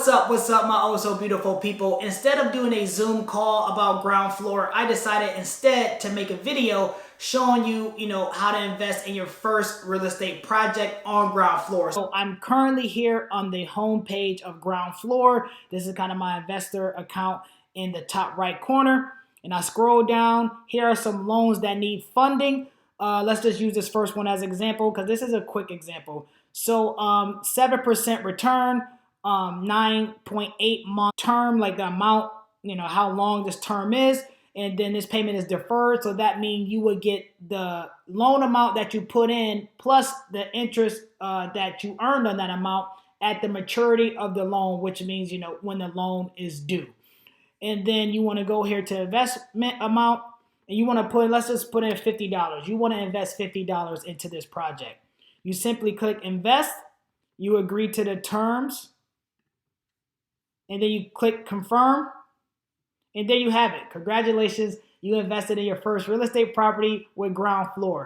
What's up, my oh so beautiful people? Instead of doing a Zoom call about Groundfloor, I decided instead to make a video showing you, how to invest in your first real estate project on Groundfloor. So I'm currently here on the home page of Groundfloor. This is kind of my investor account in the top right corner. And I scroll down. Here are some loans that need funding. Let's just use this first one as an example because this is a quick example. So 7% return, 9.8 month term, like the amount, how long this term is. And then this payment is deferred. So that means you would get the loan amount that you put in plus the interest that you earned on that amount at the maturity of the loan, which means, when the loan is due. And then you want to go here to investment amount and you want to put, let's just put in $50. You want to invest $50 into this project. You simply click invest, you agree to the terms, and then you click confirm, and there you have it. Congratulations, you invested in your first real estate property with Groundfloor.